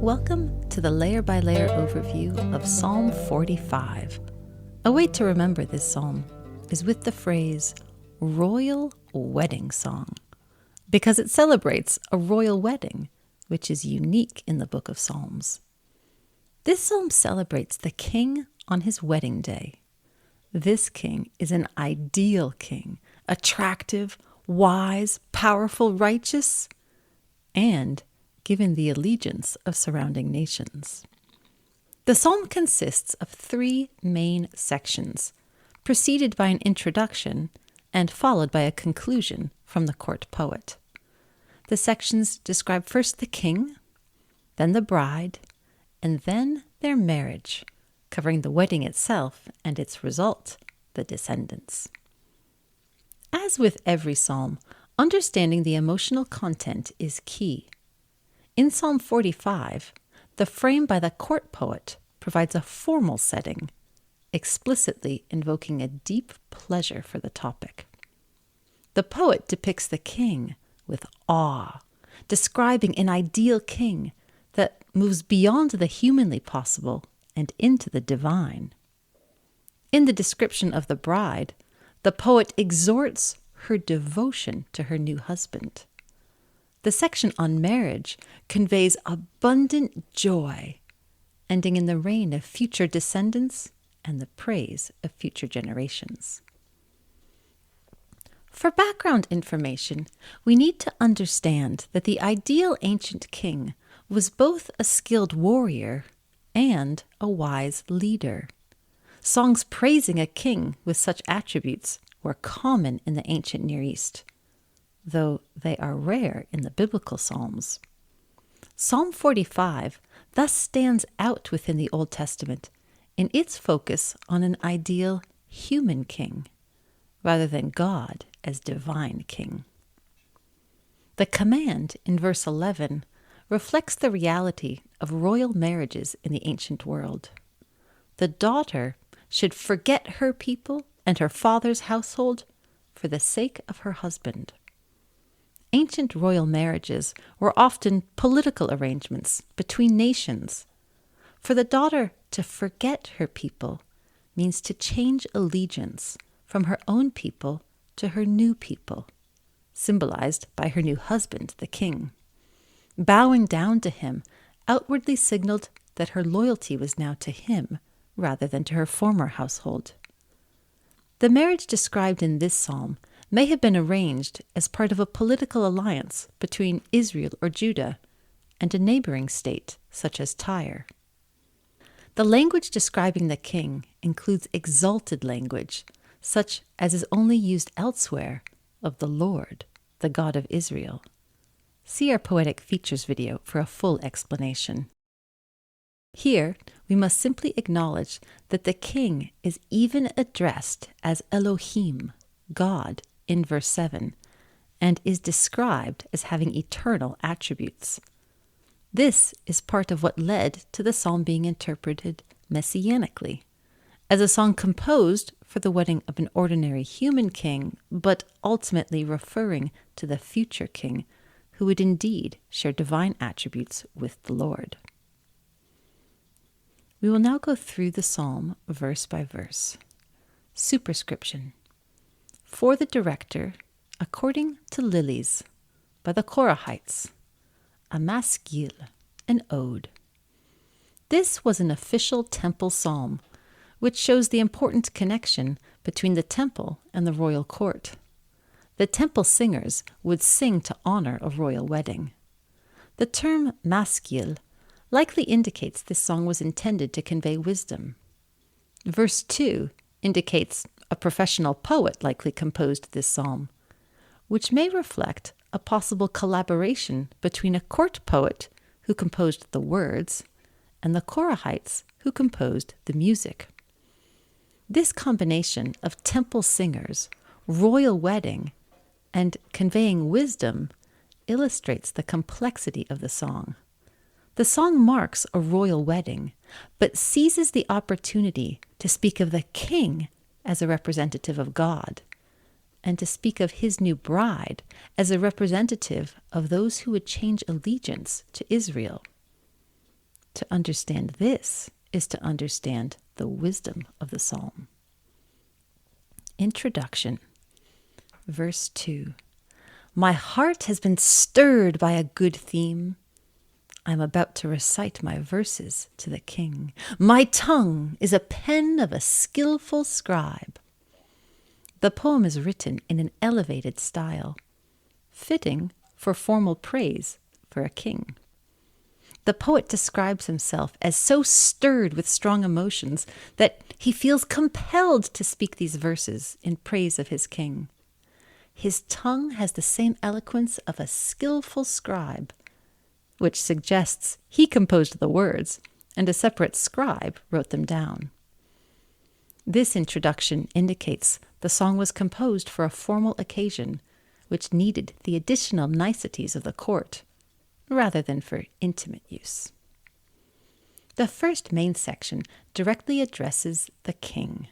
Welcome to the layer-by-layer overview of Psalm 45. A way to remember this psalm is with the phrase royal wedding song, because it celebrates a royal wedding, which is unique in the book of Psalms. This psalm celebrates the king on his wedding day. This king is an ideal king, attractive, wise, powerful, righteous, and given the allegiance of surrounding nations. The psalm consists of three main sections, preceded by an introduction and followed by a conclusion from the court poet. The sections describe first the king, then the bride, and then their marriage, covering the wedding itself and its result, the descendants. As with every psalm, understanding the emotional content is key. In Psalm 45, the frame by the court poet provides a formal setting, explicitly invoking a deep pleasure for the topic. The poet depicts the king with awe, describing an ideal king that moves beyond the humanly possible and into the divine. In the description of the bride, the poet exhorts her devotion to her new husband. The section on marriage conveys abundant joy, ending in the reign of future descendants and the praise of future generations. For background information, we need to understand that the ideal ancient king was both a skilled warrior and a wise leader. Songs praising a king with such attributes were common in the ancient Near East, though they are rare in the biblical Psalms. Psalm 45 thus stands out within the Old Testament in its focus on an ideal human king, rather than God as divine king. The command in verse 11 reflects the reality of royal marriages in the ancient world. The daughter should forget her people and her father's household for the sake of her husband. Ancient royal marriages were often political arrangements between nations. For the daughter to forget her people means to change allegiance from her own people to her new people, symbolized by her new husband, the king. Bowing down to him outwardly signaled that her loyalty was now to him rather than to her former household. The marriage described in this psalm may have been arranged as part of a political alliance between Israel or Judah and a neighboring state such as Tyre. The language describing the king includes exalted language, such as is only used elsewhere of the Lord, the God of Israel. See our Poetic Features video for a full explanation. Here, we must simply acknowledge that the king is even addressed as Elohim, God, in verse 7, and is described as having eternal attributes. This is part of what led to the psalm being interpreted messianically, as a song composed for the wedding of an ordinary human king, but ultimately referring to the future king, who would indeed share divine attributes with the Lord. We will now go through the psalm verse by verse. Superscription. For the director, according to lilies, by the Korahites, a maskil, an ode. This was an official temple psalm, which shows the important connection between the temple and the royal court. The temple singers would sing to honor a royal wedding. The term maskil likely indicates this song was intended to convey wisdom. Verse 2 indicates a professional poet likely composed this psalm, which may reflect a possible collaboration between a court poet who composed the words and the Korahites who composed the music. This combination of temple singers, royal wedding, and conveying wisdom illustrates the complexity of the song. The song marks a royal wedding, but seizes the opportunity to speak of the king as a representative of God, and to speak of his new bride as a representative of those who would change allegiance to Israel. To understand this is to understand the wisdom of the psalm. Introduction. Verse 2. My heart has been stirred by a good theme. I'm about to recite my verses to the king. My tongue is a pen of a skillful scribe. The poem is written in an elevated style, fitting for formal praise for a king. The poet describes himself as so stirred with strong emotions that he feels compelled to speak these verses in praise of his king. His tongue has the same eloquence of a skillful scribe, which suggests he composed the words and a separate scribe wrote them down. This introduction indicates the song was composed for a formal occasion, which needed the additional niceties of the court, rather than for intimate use. The first main section directly addresses the king.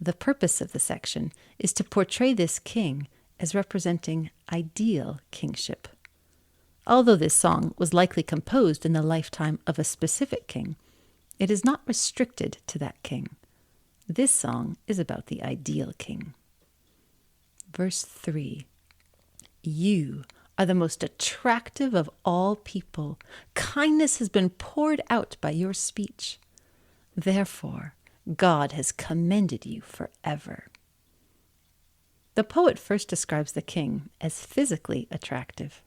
The purpose of the section is to portray this king as representing ideal kingship. Although this song was likely composed in the lifetime of a specific king, it is not restricted to that king. This song is about the ideal king. Verse 3. You are the most attractive of all people. Kindness has been poured out by your speech. Therefore, God has commended you forever. The poet first describes the king as physically attractive.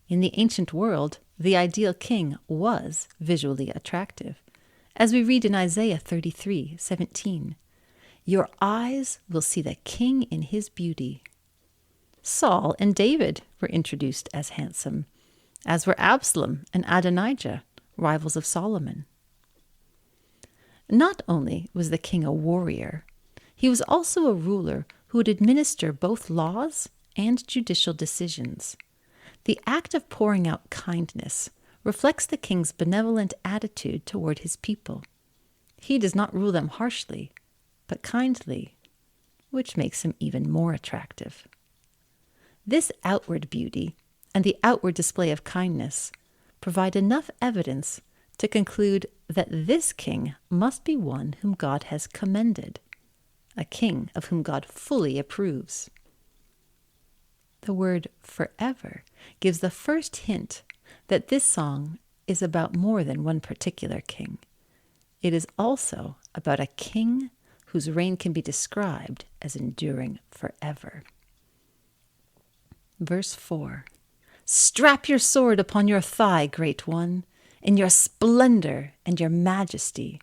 In the ancient world, the ideal king was visually attractive. As we read in Isaiah 33:17, your eyes will see the king in his beauty. Saul and David were introduced as handsome, as were Absalom and Adonijah, rivals of Solomon. Not only was the king a warrior, he was also a ruler who would administer both laws and judicial decisions. The act of pouring out kindness reflects the king's benevolent attitude toward his people. He does not rule them harshly, but kindly, which makes him even more attractive. This outward beauty and the outward display of kindness provide enough evidence to conclude that this king must be one whom God has commended, a king of whom God fully approves. The word forever gives the first hint that this song is about more than one particular king. It is also about a king whose reign can be described as enduring forever. Verse 4. Strap your sword upon your thigh, great one, in your splendor and your majesty.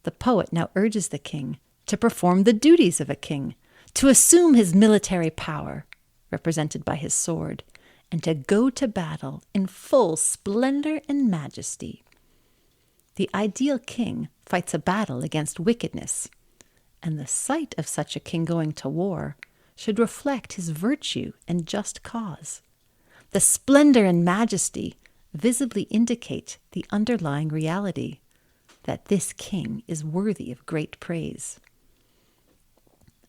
The poet now urges the king to perform the duties of a king, to assume his military power, represented by his sword, and to go to battle in full splendor and majesty. The ideal king fights a battle against wickedness, and the sight of such a king going to war should reflect his virtue and just cause. The splendor and majesty visibly indicate the underlying reality that this king is worthy of great praise.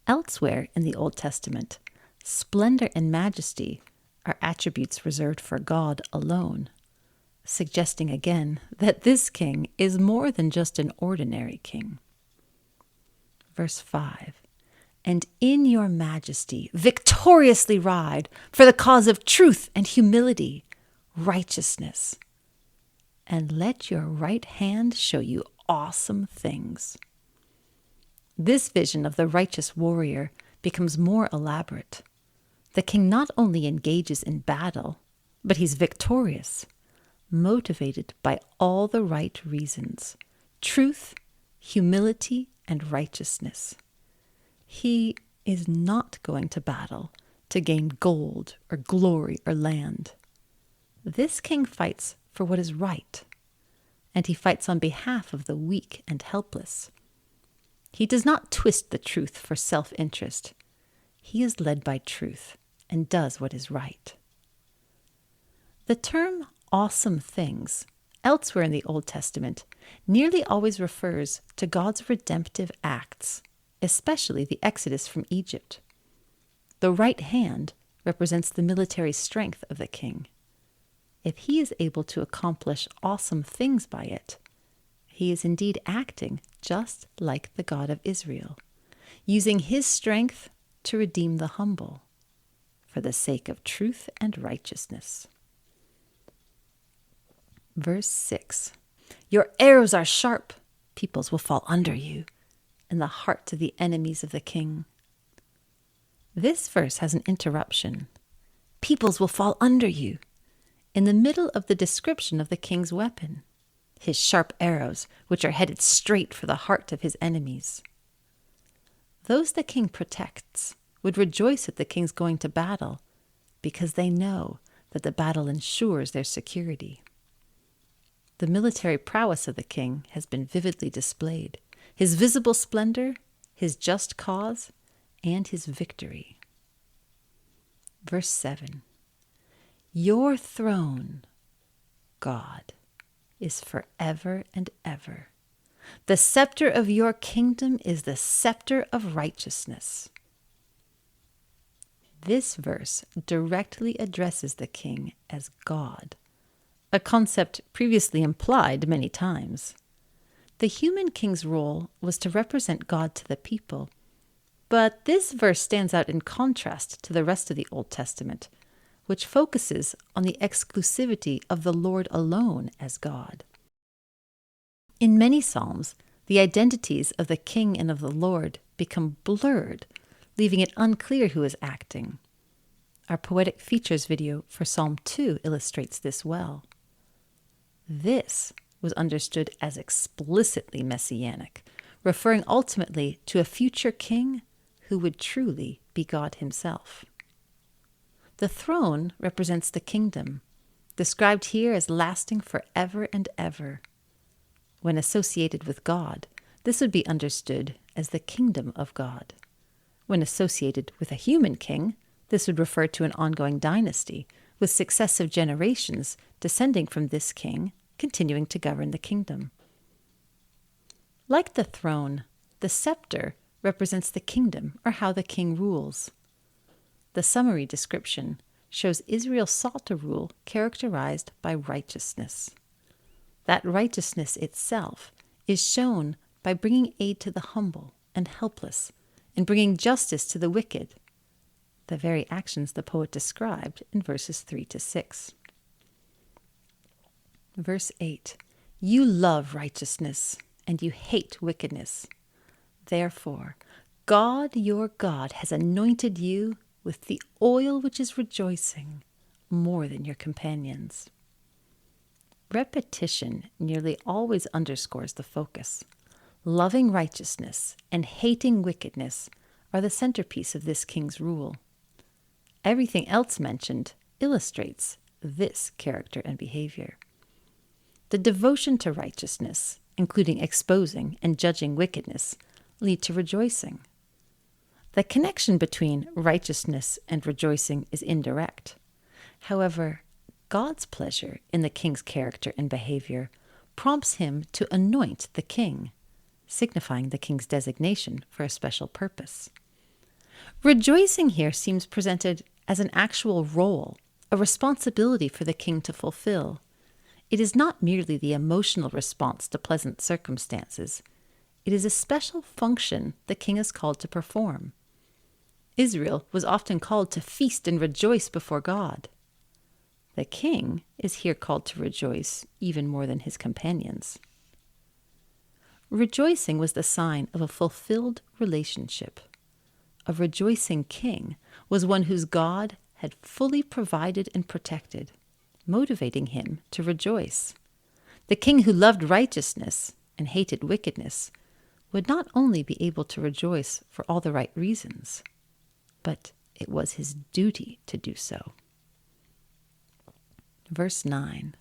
Elsewhere in the Old Testament, splendor and majesty are attributes reserved for God alone, suggesting again that this king is more than just an ordinary king. Verse 5. And in your majesty victoriously ride for the cause of truth and humility, righteousness. And let your right hand show you awesome things. This vision of the righteous warrior becomes more elaborate. The king not only engages in battle, but he's victorious, motivated by all the right reasons: truth, humility, and righteousness. He is not going to battle to gain gold or glory or land. This king fights for what is right, and he fights on behalf of the weak and helpless. He does not twist the truth for self-interest. He is led by truth and does what is right. The term awesome things, elsewhere in the Old Testament, nearly always refers to God's redemptive acts, especially the exodus from Egypt. The right hand represents the military strength of the king. if he is able to accomplish awesome things by it, he is indeed acting just like the God of Israel, using his strength to redeem the humble for the sake of truth and righteousness. Verse 6. Your arrows are sharp. Peoples will fall under you, in the hearts of the enemies of the king. This verse has an interruption. Peoples will fall under you, in the middle of the description of the king's weapon, his sharp arrows, which are headed straight for the heart of his enemies. Those the king protects would rejoice at the king's going to battle, because they know that the battle ensures their security. The military prowess of the king has been vividly displayed, his visible splendor, his just cause, and his victory. Verse 7. Your throne, God, is forever and ever. The scepter of your kingdom is the scepter of righteousness. This verse directly addresses the king as God, a concept previously implied many times. The human king's role was to represent God to the people, but this verse stands out in contrast to the rest of the Old Testament, which focuses on the exclusivity of the Lord alone as God. In many Psalms, the identities of the king and of the Lord become blurred, leaving it unclear who is acting. Our Poetic Features video for Psalm 2 illustrates this well. This was understood as explicitly messianic, referring ultimately to a future king who would truly be God himself. The throne represents the kingdom, described here as lasting forever and ever. When associated with God, this would be understood as the kingdom of God. When associated with a human king, this would refer to an ongoing dynasty, with successive generations descending from this king, continuing to govern the kingdom. Like the throne, the scepter represents the kingdom, or how the king rules. The summary description shows Israel sought a rule characterized by righteousness. That righteousness itself is shown by bringing aid to the humble and helpless, and bringing justice to the wicked, the very actions the poet described in verses 3 to 6. Verse 8, you love righteousness, and you hate wickedness. Therefore, God your God has anointed you with the oil which is rejoicing more than your companions. Repetition nearly always underscores the focus. Loving righteousness and hating wickedness are the centerpiece of this king's rule. Everything else mentioned illustrates this character and behavior. The devotion to righteousness, including exposing and judging wickedness, lead to rejoicing. The connection between righteousness and rejoicing is indirect. However, God's pleasure in the king's character and behavior prompts him to anoint the king, signifying the king's designation for a special purpose. Rejoicing here seems presented as an actual role, a responsibility for the king to fulfill. It is not merely the emotional response to pleasant circumstances. It is a special function the king is called to perform. Israel was often called to feast and rejoice before God. The king is here called to rejoice even more than his companions. Rejoicing was the sign of a fulfilled relationship. A rejoicing king was one whose God had fully provided and protected, motivating him to rejoice. The king who loved righteousness and hated wickedness would not only be able to rejoice for all the right reasons, but it was his duty to do so. Verse 9.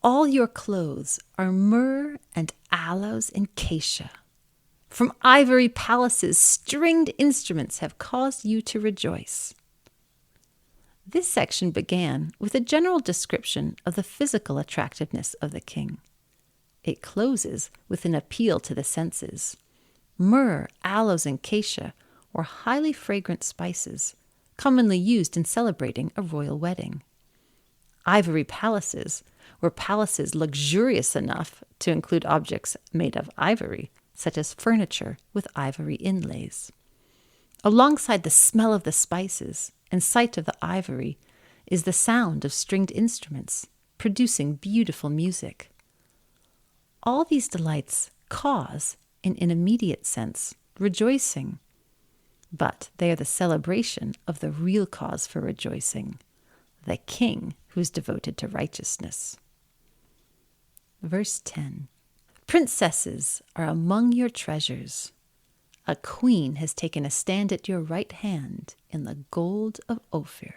All your clothes are myrrh and aloes and cassia. From ivory palaces, stringed instruments have caused you to rejoice. This section began with a general description of the physical attractiveness of the king. It closes with an appeal to the senses. Myrrh, aloes, and cassia were highly fragrant spices, commonly used in celebrating a royal wedding. Ivory palaces were palaces luxurious enough to include objects made of ivory, such as furniture with ivory inlays. Alongside the smell of the spices and sight of the ivory is the sound of stringed instruments, producing beautiful music. All these delights cause, in an immediate sense, rejoicing, but they are the celebration of the real cause for rejoicing, the king who is devoted to righteousness. Verse 10. Princesses are among your treasures. A queen has taken a stand at your right hand in the gold of Ophir.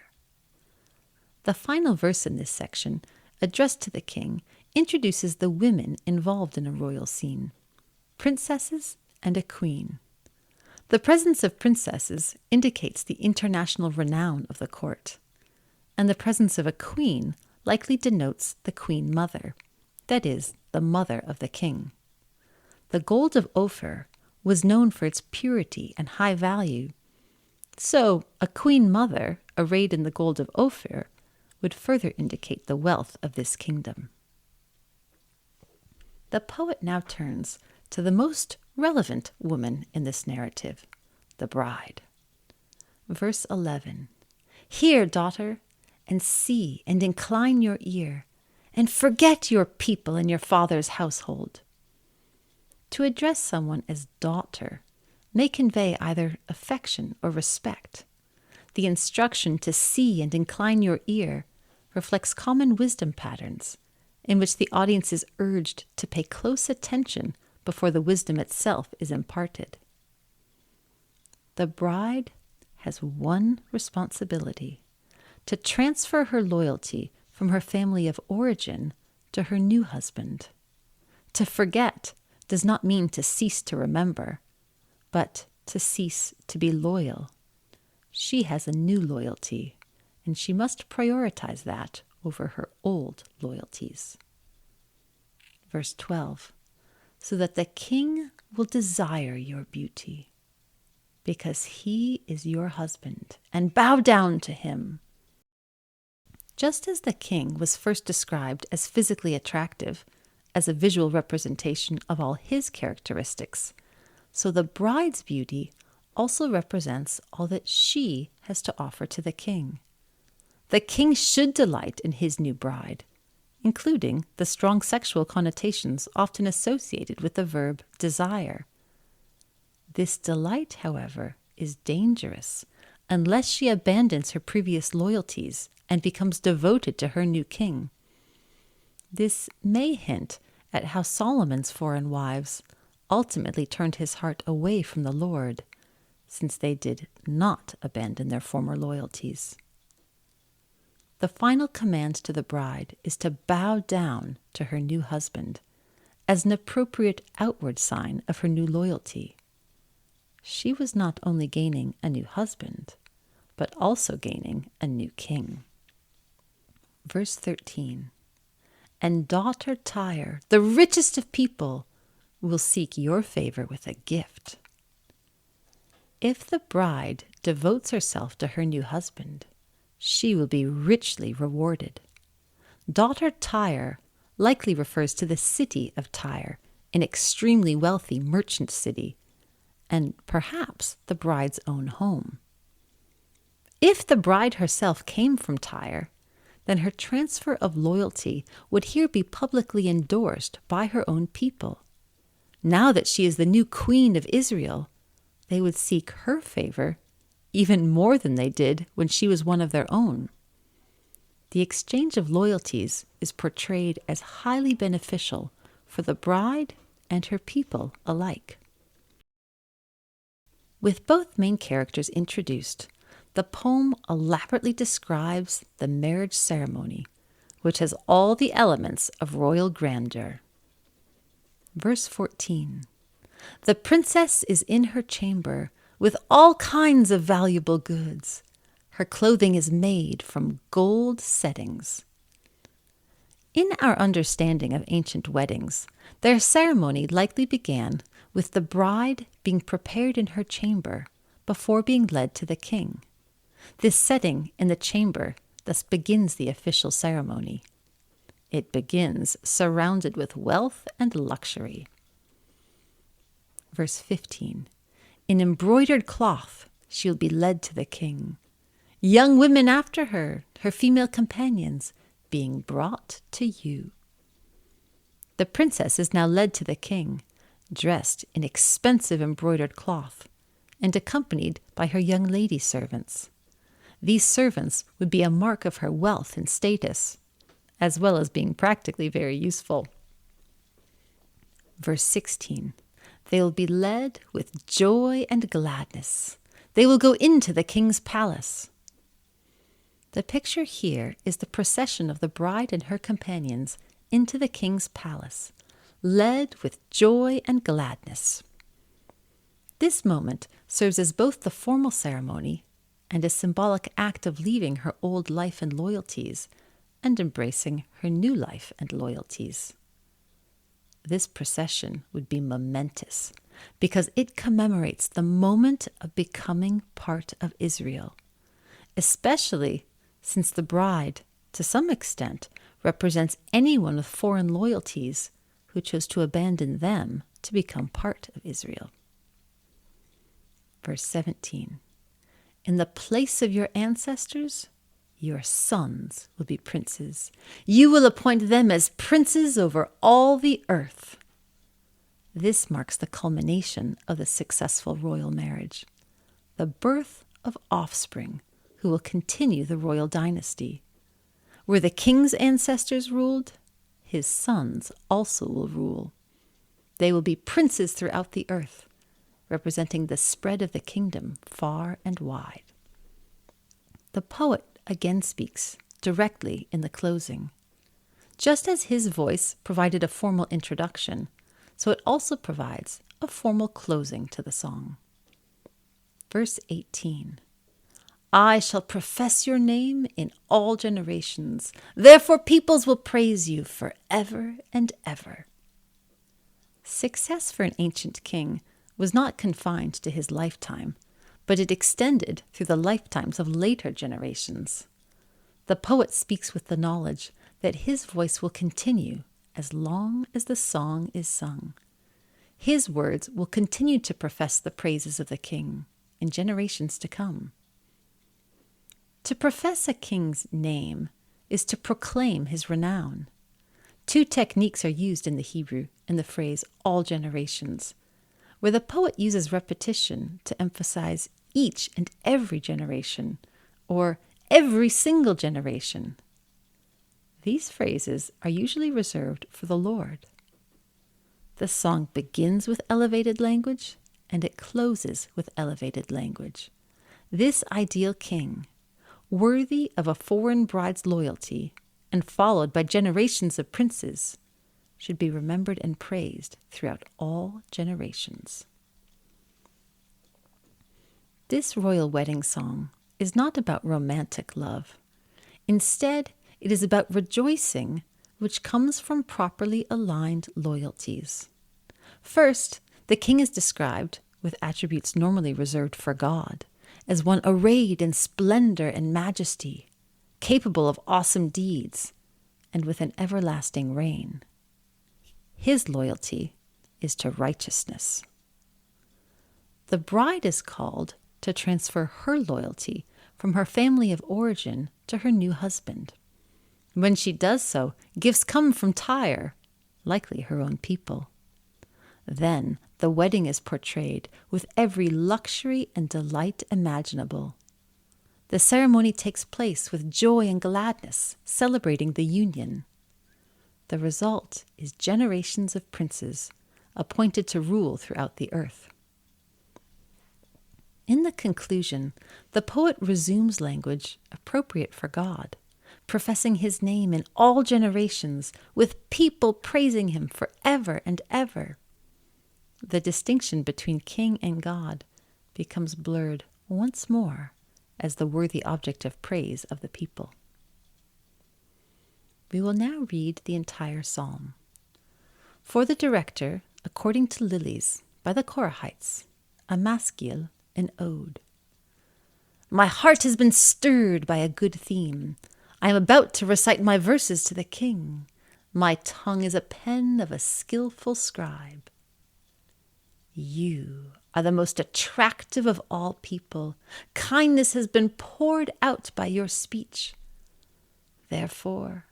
The final verse in this section, addressed to the king, introduces the women involved in a royal scene, princesses and a queen. The presence of princesses indicates the international renown of the court, and the presence of a queen likely denotes the queen mother, that is, the mother of the king. The gold of Ophir was known for its purity and high value, so a queen mother arrayed in the gold of Ophir would further indicate the wealth of this kingdom. The poet now turns to the most relevant woman in this narrative, the bride. Verse 11. Hear, daughter, and see, and incline your ear, and forget your people and your father's household. To address someone as daughter may convey either affection or respect. The instruction to see and incline your ear reflects common wisdom patterns in which the audience is urged to pay close attention before the wisdom itself is imparted. The bride has one responsibility: to transfer her loyalty from her family of origin to her new husband. To forget does not mean to cease to remember, but to cease to be loyal. She has a new loyalty, and she must prioritize that over her old loyalties. Verse 12. So that the king will desire your beauty, because he is your husband, and bow down to him. Just as the king was first described as physically attractive, as a visual representation of all his characteristics, so the bride's beauty also represents all that she has to offer to the king. The king should delight in his new bride, including the strong sexual connotations often associated with the verb desire. This delight, however, is dangerous unless she abandons her previous loyalties and becomes devoted to her new king. This may hint at how Solomon's foreign wives ultimately turned his heart away from the Lord, since they did not abandon their former loyalties. The final command to the bride is to bow down to her new husband as an appropriate outward sign of her new loyalty. She was not only gaining a new husband, but also gaining a new king. Verse 13. And daughter Tyre, the richest of people, will seek your favor with a gift. If the bride devotes herself to her new husband, she will be richly rewarded. Daughter Tyre likely refers to the city of Tyre, an extremely wealthy merchant city, and perhaps the bride's own home. If the bride herself came from Tyre, then her transfer of loyalty would here be publicly endorsed by her own people. Now that she is the new queen of Israel, they would seek her favor even more than they did when she was one of their own. The exchange of loyalties is portrayed as highly beneficial for the bride and her people alike. With both main characters introduced, the poem elaborately describes the marriage ceremony, which has all the elements of royal grandeur. Verse 14. The princess is in her chamber with all kinds of valuable goods. Her clothing is made from gold settings. In our understanding of ancient weddings, their ceremony likely began with the bride being prepared in her chamber before being led to the king. This setting in the chamber Thus begins the official ceremony. It begins surrounded with wealth and luxury. Verse 15. In embroidered cloth she will be led to the king. Young women after her, her female companions, being brought to you. The princess is now led to the king, dressed in expensive embroidered cloth, and accompanied by her young lady servants. These servants would be a mark of her wealth and status, as well as being practically very useful. Verse 16. They will be led with joy and gladness. They will go into the king's palace. The picture here is the procession of the bride and her companions into the king's palace, led with joy and gladness. This moment serves as both the formal ceremony and a symbolic act of leaving her old life and loyalties and embracing her new life and loyalties. This procession would be momentous because it commemorates the moment of becoming part of Israel, especially since the bride, to some extent, represents anyone with foreign loyalties who chose to abandon them to become part of Israel. Verse 17. In the place of your ancestors, your sons will be princes. You will appoint them as princes over all the earth. This marks the culmination of the successful royal marriage, the birth of offspring who will continue the royal dynasty. Where the king's ancestors ruled, his sons also will rule. They will be princes throughout the earth, representing the spread of the kingdom far and wide. The poet again speaks directly in the closing. Just as his voice provided a formal introduction, so it also provides a formal closing to the song. Verse 18. I shall profess your name in all generations. Therefore peoples will praise you forever and ever. Success for an ancient king was not confined to his lifetime, but it extended through the lifetimes of later generations. The poet speaks with the knowledge that his voice will continue as long as the song is sung. His words will continue to profess the praises of the king in generations to come. To profess a king's name is to proclaim his renown. Two techniques are used in the Hebrew in the phrase all generations, where the poet uses repetition to emphasize each and every generation, or every single generation. These phrases are usually reserved for the Lord. The song begins with elevated language, and it closes with elevated language. This ideal king, worthy of a foreign bride's loyalty and followed by generations of princes, should be remembered and praised throughout all generations. This royal wedding song is not about romantic love. Instead, it is about rejoicing, which comes from properly aligned loyalties. First, the king is described, with attributes normally reserved for God, as one arrayed in splendor and majesty, capable of awesome deeds, and with an everlasting reign. His loyalty is to righteousness. The bride is called to transfer her loyalty from her family of origin to her new husband. When she does so, gifts come from Tyre, likely her own people. Then the wedding is portrayed with every luxury and delight imaginable. The ceremony takes place with joy and gladness, celebrating the union. The result is generations of princes appointed to rule throughout the earth. In the conclusion, the poet resumes language appropriate for God, professing his name in all generations, with people praising him forever and ever. The distinction between king and God becomes blurred once more as the worthy object of praise of the people. We will now read the entire psalm. For the director, according to Lilies, by the Korahites, a maskil, an ode. My heart has been stirred by a good theme. I am about to recite my verses to the king. My tongue is a pen of a skillful scribe. You are the most attractive of all people. Kindness has been poured out by your speech. Therefore,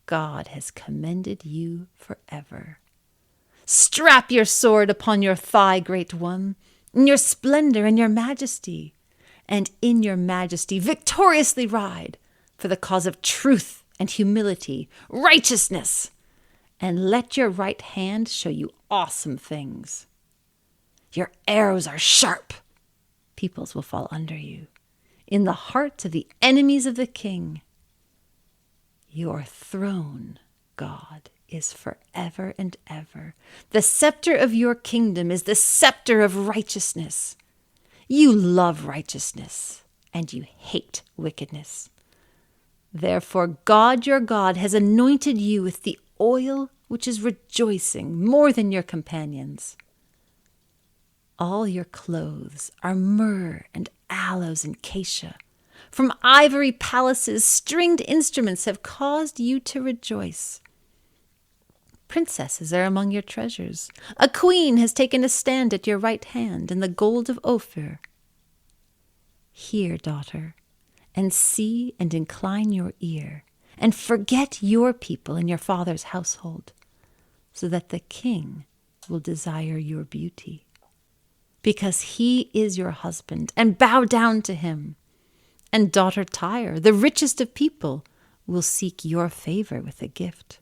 God has commended you forever. Strap your sword upon your thigh, great one, in your splendor and your majesty, and in your majesty victoriously ride for the cause of truth and humility, righteousness, and let your right hand show you awesome things. Your arrows are sharp. Peoples will fall under you. In the heart of the enemies of the king, your throne, God, is forever and ever. The scepter of your kingdom is the scepter of righteousness. You love righteousness, and you hate wickedness. Therefore, God your God has anointed you with the oil which is rejoicing more than your companions. All your clothes are myrrh and aloes and cassia. From ivory palaces, stringed instruments have caused you to rejoice. Princesses are among your treasures. A queen has taken a stand at your right hand in the gold of Ophir. Hear, daughter, and see and incline your ear, and forget your people and your father's household, so that the king will desire your beauty. Because he is your husband, and bow down to him. And daughter Tyre, the richest of people, will seek your favor with a gift.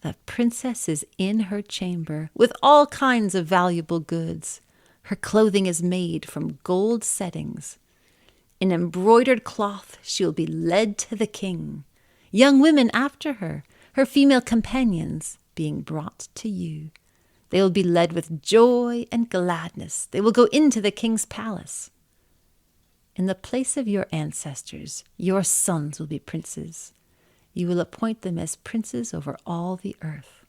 The princess is in her chamber with all kinds of valuable goods. Her clothing is made from gold settings. In embroidered cloth she will be led to the king. Young women after her, her female companions, being brought to you. They will be led with joy and gladness. They will go into the king's palace. In the place of your ancestors, your sons will be princes. You will appoint them as princes over all the earth.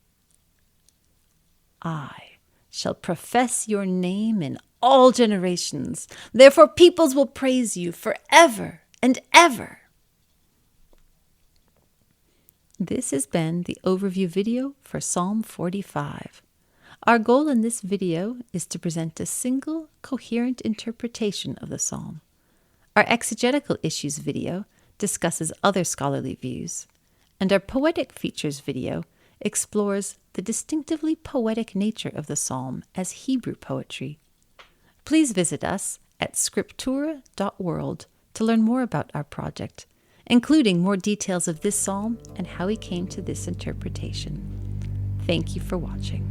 I shall profess your name in all generations. Therefore peoples will praise you forever and ever. This has been the overview video for Psalm 45. Our goal in this video is to present a single, coherent interpretation of the psalm. Our exegetical issues video discusses other scholarly views, and our poetic features video explores the distinctively poetic nature of the psalm as Hebrew poetry. Please visit us at scriptura.world to learn more about our project, including more details of this psalm and how we came to this interpretation. Thank you for watching.